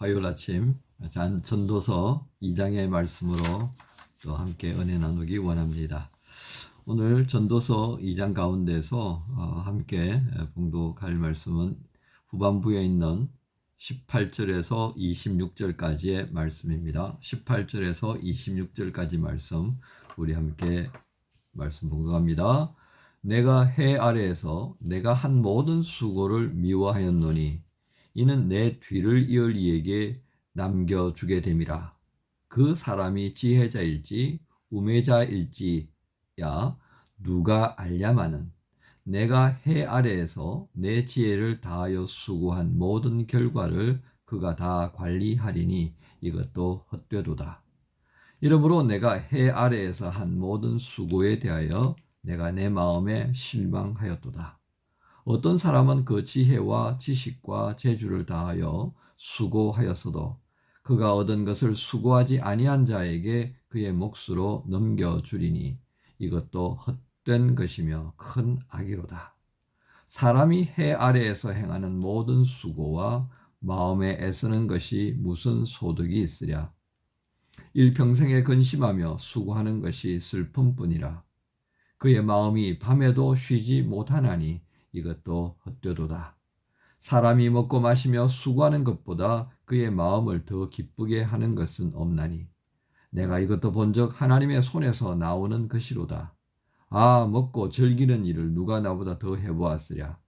화요일 아침 전도서 2장의 말씀으로 또 함께 은혜 나누기 원합니다. 오늘 전도서 2장 가운데서 함께 봉독할 말씀은 후반부에 있는 18절에서 26절까지의 말씀입니다. 18절에서 26절까지 말씀 우리 함께 말씀 봉독합니다. 내가 해 아래에서 내가 한 모든 수고를 미워하였노니 이는 내 뒤를 이을 이에게 남겨주게 됨이라. 그 사람이 지혜자일지 우매자일지야 누가 알랴마는 내가 해 아래에서 내 지혜를 다하여 수고한 모든 결과를 그가 다 관리하리니 이것도 헛되도다. 이러므로 내가 해 아래에서 한 모든 수고에 대하여 내가 내 마음에 실망하였도다. 어떤 사람은 그 지혜와 지식과 재주를 다하여 수고하였어도 그가 얻은 것을 수고하지 아니한 자에게 그의 몫으로 넘겨주리니 이것도 헛된 것이며 큰 악이로다. 사람이 해 아래에서 행하는 모든 수고와 마음에 애쓰는 것이 무슨 소득이 있으랴. 일평생에 근심하며 수고하는 것이 슬픔뿐이라. 그의 마음이 밤에도 쉬지 못하나니 이것도 헛되도다. 사람이 먹고 마시며 수고하는 것보다 그의 마음을 더 기쁘게 하는 것은 없나니 내가 이것도 본즉 하나님의 손에서 나오는 것이로다. 아, 먹고 즐기는 일을 누가 나보다 더 해보았으랴.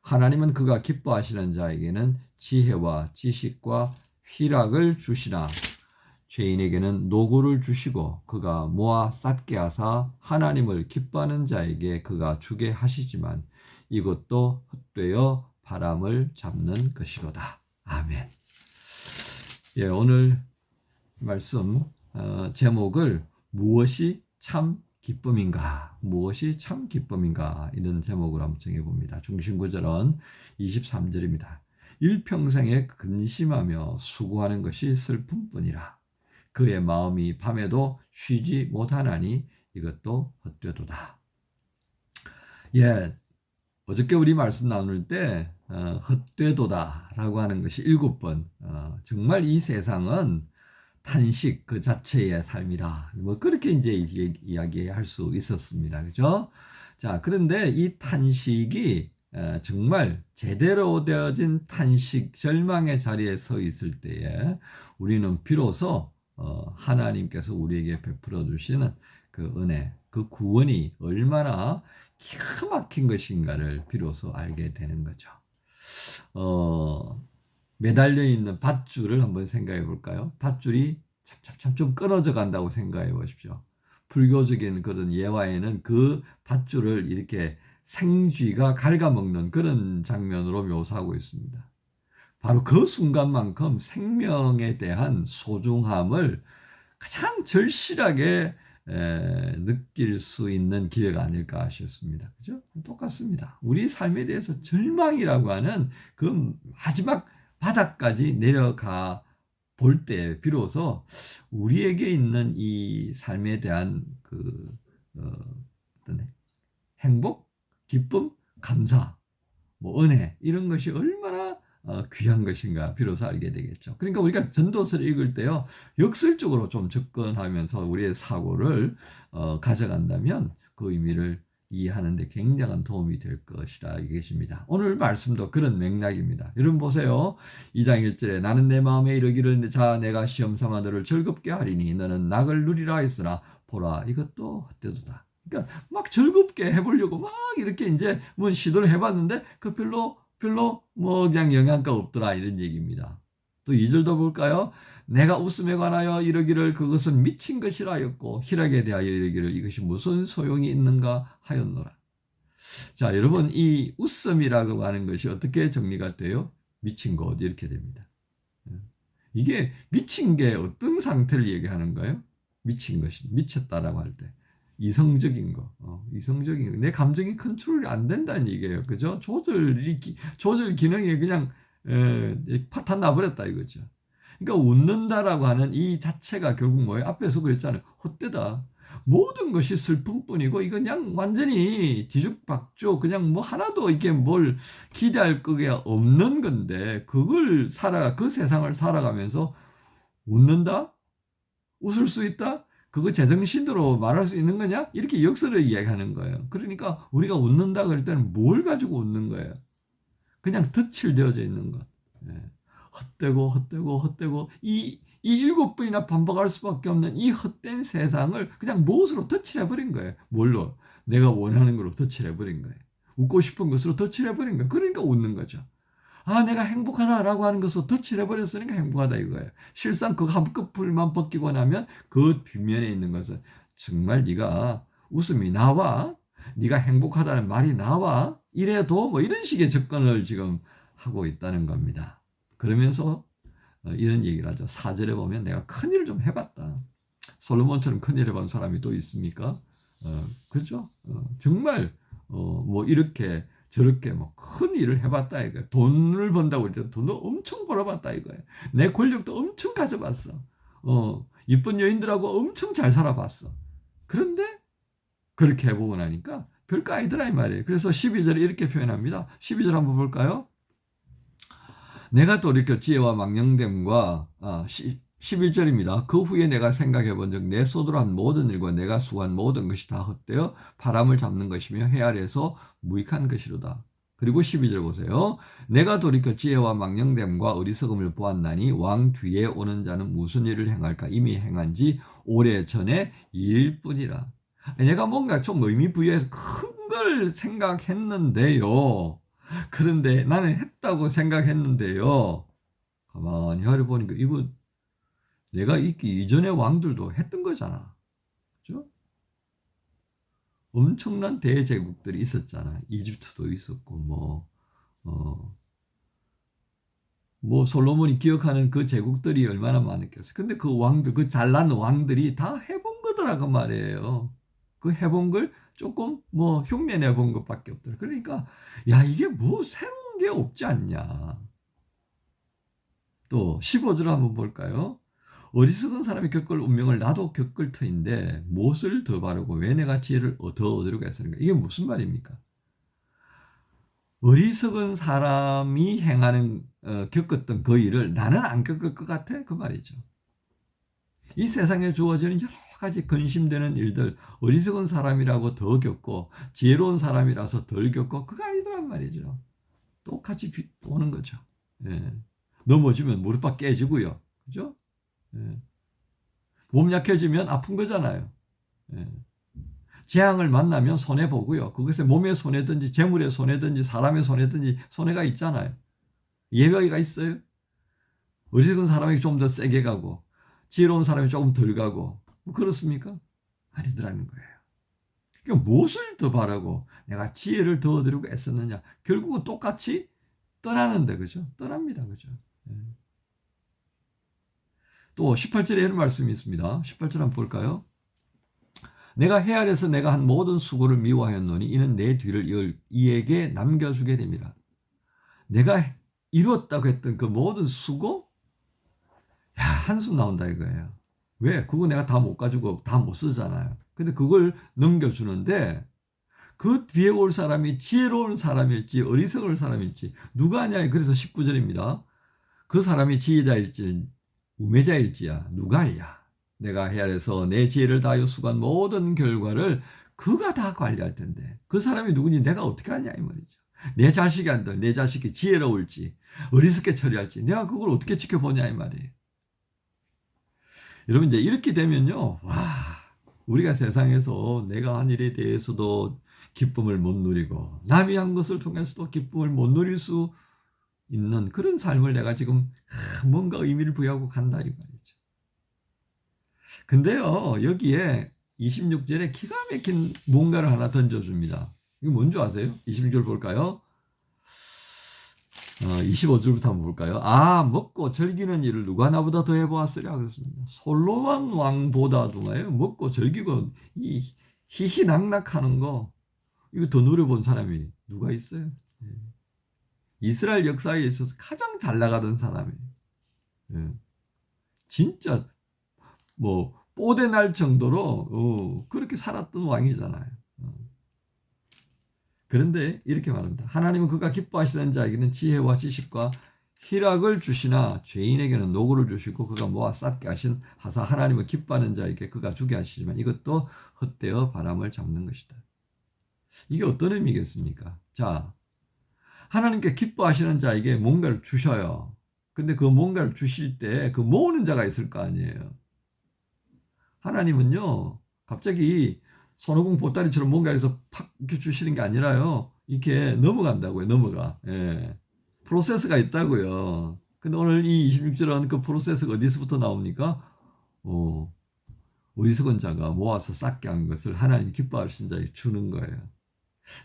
하나님은 그가 기뻐하시는 자에게는 지혜와 지식과 희락을 주시나 죄인에게는 노고를 주시고 그가 모아 쌓게 하사 하나님을 기뻐하는 자에게 그가 주게 하시지만 이것도 헛되어 바람을 잡는 것이로다. 아멘. 예, 오늘 말씀 제목을 무엇이 참 기쁨인가? 무엇이 참 기쁨인가? 이런 제목으로 한번 정해봅니다. 중심 구절은 23절입니다. 일평생에 근심하며 수고하는 것이 슬픔뿐이라. 그의 마음이 밤에도 쉬지 못하나니 이것도 헛되도다. 예, 어저께 우리 말씀 나눌 때 헛되도다라고 하는 것이 7번. 정말 이 세상은 탄식 그 자체의 삶이다. 뭐 그렇게 이제 이야기할 수 있었습니다. 그죠? 자, 그런데 이 탄식이 정말 제대로 되어진 탄식, 절망의 자리에 서 있을 때에 우리는 비로소 하나님께서 우리에게 베풀어 주시는 그 은혜, 그 구원이 얼마나 기가 막힌 것인가를 비로소 알게 되는 거죠. 매달려 있는 밧줄을 한번 생각해 볼까요? 밧줄이 참 좀 끊어져 간다고 생각해 보십시오. 불교적인 그런 예화에는 그 밧줄을 이렇게 생쥐가 갉아먹는 그런 장면으로 묘사하고 있습니다. 바로 그 순간만큼 생명에 대한 소중함을 가장 절실하게 느낄 수 있는 기회가 아닐까 싶습니다. 그죠? 똑같습니다. 우리 삶에 대해서 절망이라고 하는 그 마지막 바닥까지 내려가 볼 때 비로소 우리에게 있는 이 삶에 대한 그 어떤 행복, 기쁨, 감사, 뭐 은혜 이런 것이 얼마나 귀한 것인가 비로소 알게 되겠죠. 그러니까 우리가 전도서를 읽을 때요, 역설적으로 좀 접근하면서 우리의 사고를 가져간다면 그 의미를 이해하는 데 굉장한 도움이 될 것이라 이것입니다. 오늘 말씀도 그런 맥락입니다. 여러분 보세요. 2장 1절에 나는 내 마음에 이르기를 자 내가 시험 삼아 너를 즐겁게 하리니 너는 낙을 누리라 했으나 보라 이것도 헛되도다. 그러니까 막 즐겁게 해보려고 막 이렇게 이제 뭐 시도를 해봤는데 그 별로 뭐 그냥 영향가 없더라 이런 얘기입니다. 또 2절도 볼까요? 내가 웃음에 관하여 이르기를 그것은 미친 것이라 하였고 희락에 대하여 이르기를 이것이 무슨 소용이 있는가 하였노라. 자, 여러분 이 웃음이라고 하는 것이 어떻게 정리가 돼요? 미친 것 이렇게 됩니다. 이게 미친 게 어떤 상태를 얘기하는가요? 미친 것이 미쳤다라고 할 때 이성적인 거, 이성적인 거. 내 감정이 컨트롤이 안 된다는 얘기예요. 그죠? 조절 기능이 그냥 파탄 나버렸다 이거죠. 그러니까 웃는다라고 하는 이 자체가 결국 뭐예요? 앞에서 그랬잖아요. 헛되다. 모든 것이 슬픔뿐이고 이거 그냥 완전히 뒤죽박죽 그냥 뭐 하나도 이게 뭘 기대할 그게 없는 건데 그걸 그 세상을 살아가면서 웃는다? 웃을 수 있다? 그거 제정신으로 말할 수 있는 거냐? 이렇게 역설을 이야기하는 거예요. 그러니까 우리가 웃는다 그럴 때는 뭘 가지고 웃는 거예요? 그냥 덫을 되어져 있는 것. 예. 헛되고 헛되고 헛되고 이 일곱 번이나 반복할 수밖에 없는 이 헛된 세상을 그냥 무엇으로 덫을 해버린 거예요. 뭘로? 내가 원하는 걸로 덫을 해버린 거예요. 웃고 싶은 것으로 덫을 해버린 거예요. 그러니까 웃는 거죠. 아, 내가 행복하다라고 하는 것을 덫을 해버렸으니까 행복하다 이거예요. 실상 그 한꺼풀만 벗기고 나면 그 뒷면에 있는 것은 정말 네가 웃음이 나와? 네가 행복하다는 말이 나와? 이래도 뭐 이런 식의 접근을 지금 하고 있다는 겁니다. 그러면서 이런 얘기를 하죠. 4절에 보면 내가 큰일을 좀 해봤다. 솔로몬처럼 큰일 해본 사람이 또 있습니까? 그죠? 정말 뭐 이렇게 저렇게 뭐 큰 일을 해봤다 이거예요. 돈을 번다고 그랬죠. 돈을 엄청 벌어봤다 이거예요. 내 권력도 엄청 가져봤어. 이쁜 여인들하고 엄청 잘 살아봤어. 그런데 그렇게 해보고 나니까 별거 아니더라 이 말이에요. 그래서 12절에 이렇게 표현합니다. 12절 한번 볼까요? 내가 돌이켜 지혜와 망령됨과 11절입니다. 그 후에 내가 생각해 본 적 내 손으로 한 모든 일과 내가 수고한 모든 것이 다 헛되어 바람을 잡는 것이며 해 아래에서 무익한 것이로다. 그리고 12절 보세요. 내가 돌이켜 지혜와 망령됨과 어리석음을 보았나니 왕 뒤에 오는 자는 무슨 일을 행할까 이미 행한 지 오래전에 일뿐이라. 내가 뭔가 좀 의미 부여해서 큰 걸 생각했는데요. 그런데 나는 했다고 생각했는데요. 가만히 알아보니까 이거 내가 있기 이전의 왕들도 했던 거잖아. 그죠? 엄청난 대제국들이 있었잖아. 이집트도 있었고, 뭐 솔로몬이 기억하는 그 제국들이 얼마나 많았겠어. 근데 그 왕들, 그 잘난 왕들이 다 해본 거더라고 말이에요. 그 해본 걸 조금 뭐 흉내내 본 것밖에 없더라. 그러니까 야 이게 뭐 새로운 게 없지 않냐. 또 15절 한번 볼까요? 어리석은 사람이 겪을 운명을 나도 겪을 터인데 무엇을 더 바르고 왜 내가 지혜를 더 얻으려고 했습니까? 이게 무슨 말입니까? 어리석은 사람이 행하는 겪었던 그 일을 나는 안 겪을 것 같아? 그 말이죠. 이 세상에 주어지는 여러 가지 근심되는 일들 어리석은 사람이라고 더 겪고 지혜로운 사람이라서 덜 겪고 그거 아니더란 말이죠. 똑같이 오는 거죠. 예. 넘어지면 무릎팍 깨지고요. 그죠? 예. 몸 약해지면 아픈 거잖아요. 예. 재앙을 만나면 손해보고요. 그것에 몸의 손해든지 재물의 손해든지 사람의 손해든지 손해가 있잖아요. 예외가 있어요. 어리석은 사람이 좀 더 세게 가고 지혜로운 사람이 조금 덜 가고 뭐 그렇습니까? 아니더라는 거예요. 그러니까 무엇을 더 바라고 내가 지혜를 더 얻으려고 애썼느냐. 결국은 똑같이 떠나는데 그죠? 떠납니다. 그죠? 예. 또 18절에 이런 말씀이 있습니다. 18절 한번 볼까요? 내가 해 아래서 내가 한 모든 수고를 미워하였노니 이는 내 뒤를 이에게 남겨주게 됩니다. 내가 이루었다고 했던 그 모든 수고? 야, 한숨 나온다 이거예요. 왜? 그거 내가 다 못 가지고 다 못 쓰잖아요. 근데 그걸 넘겨주는데 그 뒤에 올 사람이 지혜로운 사람일지 어리석을 사람일지 누가 아냐. 그래서 19절입니다. 그 사람이 지혜자일지 우매자일지야 누가 알랴. 내가 해 아래서 내 지혜를 다하여 수고한 모든 결과를 그가 다 관리할 텐데 그 사람이 누구니 내가 어떻게 하냐 이 말이죠. 내 자식이 한다. 내 자식이 지혜로울지 어리석게 처리할지 내가 그걸 어떻게 지켜보냐 이 말이에요. 여러분 이제 이렇게 되면요. 와, 우리가 세상에서 내가 한 일에 대해서도 기쁨을 못 누리고 남이 한 것을 통해서도 기쁨을 못 누릴 수 있는 그런 삶을 내가 지금 뭔가 의미를 부여하고 간다 이 말이죠. 근데요. 여기에 26절에 기가 막힌 뭔가를 하나 던져줍니다. 이거 뭔지 아세요? 26절 볼까요? 25절부터 한번 볼까요? 아, 먹고 즐기는 일을 누가 나보다 더 해보았으랴 그랬습니다. 솔로몬 왕보다도 먹고 즐기고 이 희희낙낙하는 거 이거 더 누려본 사람이 누가 있어요? 예. 이스라엘 역사에 있어서 가장 잘 나가던 사람이 진짜 뭐 뽀대 날 정도로 그렇게 살았던 왕이잖아요. 그런데 이렇게 말합니다. 하나님은 그가 기뻐하시는 자에게는 지혜와 지식과 희락을 주시나 죄인에게는 노고를 주시고 그가 모아 쌓게 하사 하나님은 기뻐하는 자에게 그가 주게 하시지만 이것도 헛되어 바람을 잡는 것이다. 이게 어떤 의미겠습니까? 자, 하나님께 기뻐하시는 자에게 뭔가를 주셔요. 근데 그 뭔가를 주실 때 그 모으는 자가 있을 거 아니에요. 하나님은요, 갑자기 손오공 보따리처럼 뭔가 해서 팍 이렇게 주시는 게 아니라요, 이렇게 넘어간다고요, 넘어가. 예. 프로세스가 있다고요. 근데 오늘 이 26절은 그 프로세스가 어디서부터 나옵니까? 어, 어리석은 자가 모아서 쌓게 한 것을 하나님 기뻐하신 자에게 주는 거예요.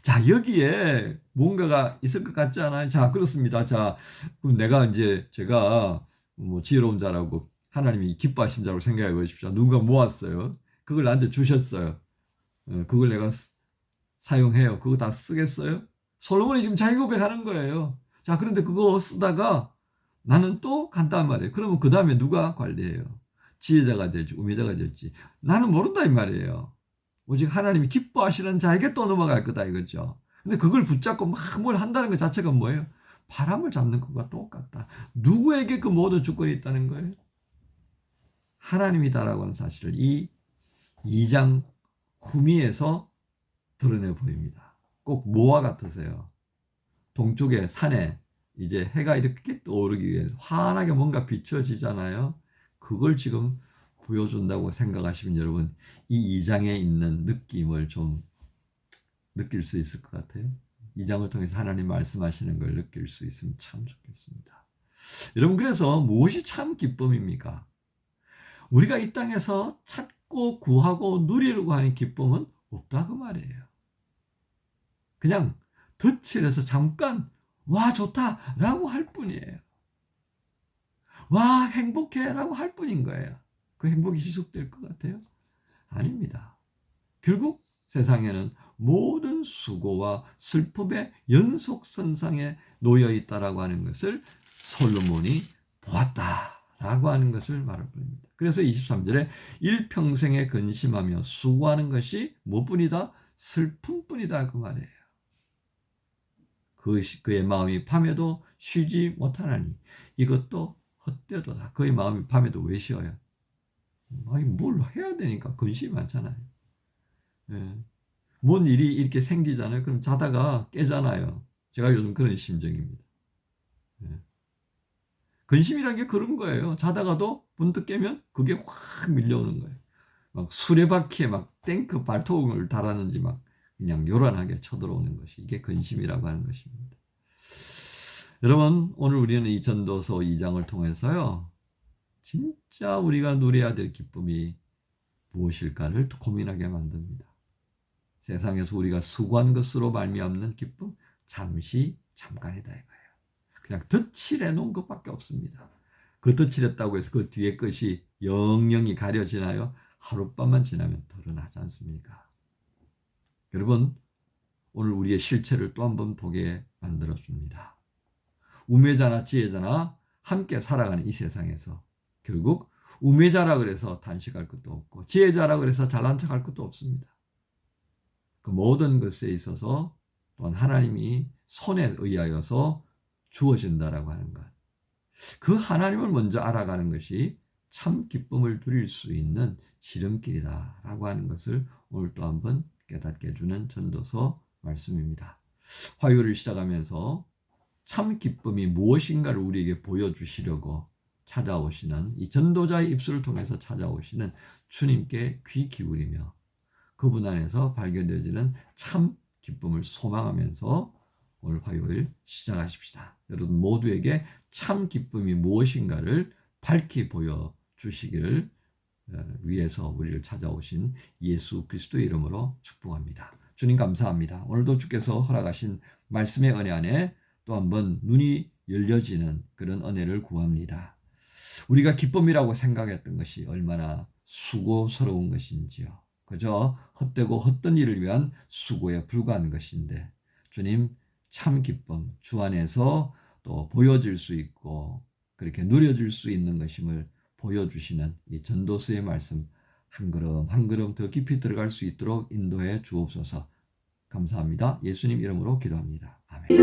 자, 여기에 뭔가가 있을 것 같지 않아요? 자, 그렇습니다. 자, 그럼 내가 이제 제가 뭐 지혜로운 자라고 하나님이 기뻐하신 자라고 생각해 보십시오. 누군가 모았어요. 그걸 나한테 주셨어요. 그걸 내가 사용해요. 그거 다 쓰겠어요? 솔로몬이 지금 자기 고백하는 거예요. 자, 그런데 그거 쓰다가 나는 또 간단 말이에요. 그러면 그 다음에 누가 관리해요? 지혜자가 될지 우매자가 될지 나는 모른다 이 말이에요. 오직 하나님이 기뻐하시는 자에게 또 넘어갈 거다 이거죠. 근데 그걸 붙잡고 막 뭘 한다는 것 자체가 뭐예요? 바람을 잡는 것과 똑같다. 누구에게 그 모든 주권이 있다는 거예요? 하나님이다라고 하는 사실을 이 2장 후미에서 드러내 보입니다. 꼭 뭐와 같으세요? 동쪽의 산에 이제 해가 이렇게 떠오르기 위해서 환하게 뭔가 비춰지잖아요. 그걸 지금 보여준다고 생각하시면 여러분 이 2장에 있는 느낌을 좀 느낄 수 있을 것 같아요. 2장을 통해서 하나님 말씀하시는 걸 느낄 수 있으면 참 좋겠습니다. 여러분 그래서 무엇이 참 기쁨입니까? 우리가 이 땅에서 찾고 구하고 누리려고 하는 기쁨은 없다 그 말이에요. 그냥 덧칠해서 잠깐 와 좋다 라고 할 뿐이에요. 와 행복해 라고 할 뿐인 거예요. 그 행복이 지속될 것 같아요? 아닙니다. 결국 세상에는 모든 수고와 슬픔의 연속선상에 놓여 있다라고 하는 것을 솔로몬이 보았다라고 하는 것을 말할 뿐입니다. 그래서 23절에 일평생에 근심하며 수고하는 것이 무엇뿐이다? 슬픔뿐이다 그 말이에요. 그의 마음이 밤에도 쉬지 못하나니 이것도 헛되도다. 그의 마음이 밤에도 왜 쉬어요? 아니 뭘 해야 되니까 근심이 많잖아요. 예. 뭔 일이 이렇게 생기잖아요. 그럼 자다가 깨잖아요. 제가 요즘 그런 심정입니다. 예. 근심이란 게 그런 거예요. 자다가도 문득 깨면 그게 확 밀려오는 거예요. 막 수레바퀴에 막 탱크 발톱을 달았는지 막 그냥 요란하게 쳐들어오는 것이 이게 근심이라고 하는 것입니다. 여러분 오늘 우리는 이 전도서 2장을 통해서요. 진짜 우리가 누려야 될 기쁨이 무엇일까를 고민하게 만듭니다. 세상에서 우리가 수고한 것으로 말미암는 기쁨 잠깐이다 이거예요. 그냥 덧칠해 놓은 것밖에 없습니다. 그 덧칠했다고 해서 그 뒤에 것이 영영이 가려지나요? 하룻밤만 지나면 드러나지 않습니까? 여러분 오늘 우리의 실체를 또 한 번 보게 만들어줍니다. 우매자나 지혜자나 함께 살아가는 이 세상에서 결국 우매자라 그래서 단식할 것도 없고 지혜자라 그래서 잘난 척할 것도 없습니다. 그 모든 것에 있어서 또한 하나님이 손에 의하여서 주어진다라고 하는 것. 그 하나님을 먼저 알아가는 것이 참 기쁨을 누릴 수 있는 지름길이다라고 하는 것을 오늘 또 한번 깨닫게 해주는 전도서 말씀입니다. 화요일을 시작하면서 참 기쁨이 무엇인가를 우리에게 보여주시려고 찾아오시는 이 전도자의 입술을 통해서 찾아오시는 주님께 귀 기울이며 그분 안에서 발견되어지는 참 기쁨을 소망하면서 오늘 화요일 시작하십시다. 여러분 모두에게 참 기쁨이 무엇인가를 밝히 보여주시기를 위해서 우리를 찾아오신 예수 그리스도의 이름으로 축복합니다. 주님 감사합니다. 오늘도 주께서 허락하신 말씀의 은혜 안에 또 한번 눈이 열려지는 그런 은혜를 구합니다. 우리가 기쁨이라고 생각했던 것이 얼마나 수고스러운 것인지요. 그저 헛되고 헛된 일을 위한 수고에 불과한 것인데 주님 참 기쁨 주 안에서 또 보여질 수 있고 그렇게 누려질 수 있는 것임을 보여주시는 이 전도서의 말씀 한 걸음 한 걸음 더 깊이 들어갈 수 있도록 인도해 주옵소서. 감사합니다. 예수님 이름으로 기도합니다. 아멘.